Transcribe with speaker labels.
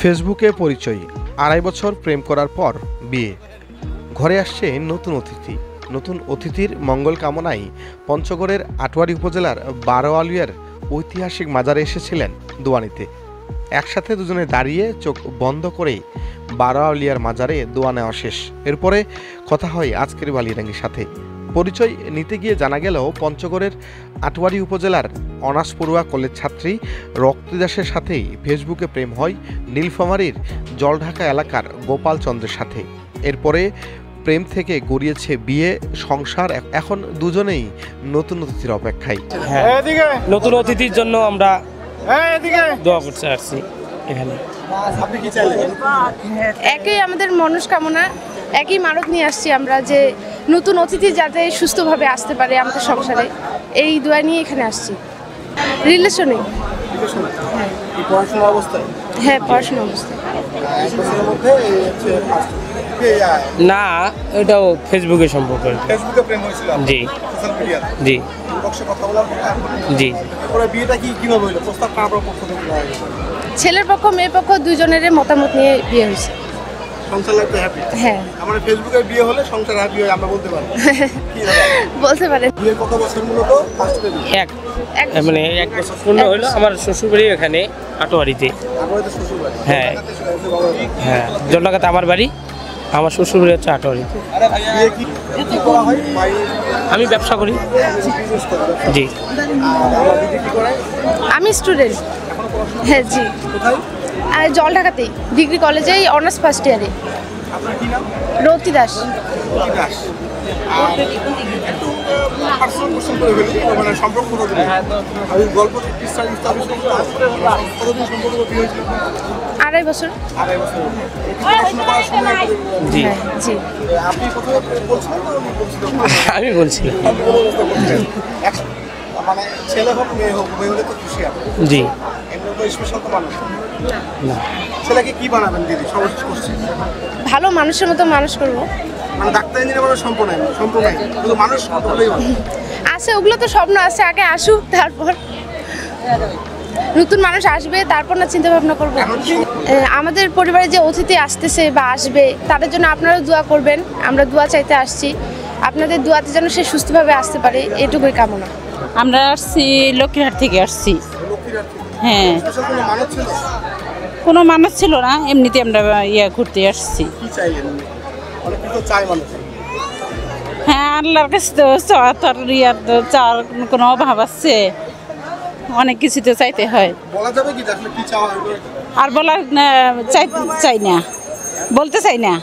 Speaker 1: ফেসবুকে পরিচয়, ২.৫ বছর প্রেম করার পর বিয়ে। ঘরে আসছে নতুন অতিথি। নতুন অতিথির মঙ্গল কামনায় পঞ্চগড়ের আটোয়ারী উপজেলার বারোয়ালিয়ার ঐতিহাসিক মাজারে এসেছিলেন দোয়া নিতে। একসাথে দুজনে দাঁড়িয়ে চোখ বন্ধ করে বারোয়ালিয়ার মাজারে দোয়া নেওয়া শেষ। এরপরে কথা হয় আজকের বালিয়ারাঙ্গীর সাথে। পরিচয় নিতে গিয়ে জানা গেল পঞ্চগড়ের আটোয়ারী উপজেলার অনার্স পড়ুয়া কলেজ ছাত্রী রক্তি দাসের সাথেই ফেসবুকে প্রেম হয় নীলফামারীর জলঢাকা এলাকার গোপাল চন্দ্রের সাথে। এরপরে প্রেম থেকে গড়িয়েছে বিয়ে, সংসার। এখন দুজনেই নতুন অতিথির অপেক্ষায়।
Speaker 2: নতুন অতিথির জন্য আমরা দোয়া করতে আসছি এখানে।
Speaker 3: একই আমাদের মনস্কামনা, একই মানত নিয়ে আসছি আমরা, যে নতুন অতিথি যাতে সুস্থভাবে আসতে পারে আমাদের সংসারে, এই দোয়া নিয়ে এখানে আসছি। রিলেশনে হ্যাঁ, পড়াশোনা অবস্থায়।
Speaker 2: না, এটাও ফেসবুকে সম্পর্ক। জি জি জি।
Speaker 3: ছেলের পক্ষ মেয়ের পক্ষ দুজনের মতামত নিয়ে বিয়ে হয়েছে। হ্যাঁ, বলতে পারেন।
Speaker 2: মানে 1 বছর পূর্ণ হলো। আমার শ্বশুরবাড়ি এখানে আটোয়ারিতে। হ্যাঁ হ্যাঁ, জলঢাকাতে আমার বাড়ি, আমার শ্বশুরবাড়ি হচ্ছে আটোয়ারিতে। আমি ব্যবসা করি। জি।
Speaker 3: আমি স্টুডেন্ট। হ্যাঁ জি, জলঢাকাতেই ডিগ্রি কলেজেই অনার্স ফার্স্ট ইয়ারে। রক্তি দাস। আড়াই বছর।
Speaker 2: জি
Speaker 3: জি।
Speaker 2: আমি বলছি। জি।
Speaker 3: ভালো মানুষের মতো মানুষ করবো। আছে, ওগুলো তো স্বপ্ন আছে, আগে আসুক, তারপর নতুন মানুষ আসবে, তারপর না চিন্তা ভাবনা করবো। আমাদের পরিবারে যে অতিথি আসতেছে বা আসবে, তাদের জন্য আপনারাও দোয়া করবেন। আমরা দোয়া চাইতে আসছি, আপনাদের দোয়াতে যেন সে সুস্থভাবে আসতে পারে, এটুকুই কামনা।
Speaker 4: আমরা আসছি লক্ষ্মীহাট থেকে আসছি। হ্যাঁ, কোনো মানুষ ছিল না, এমনিতে আমরা ঘুরতে আসছি। হ্যাঁ, আল্লাহর কাছে তো চাওয়ার কোনো অভাব আছে, অনেক কিছু তো চাইতে হয়। আর বলা চাই না, বলতে চাই না।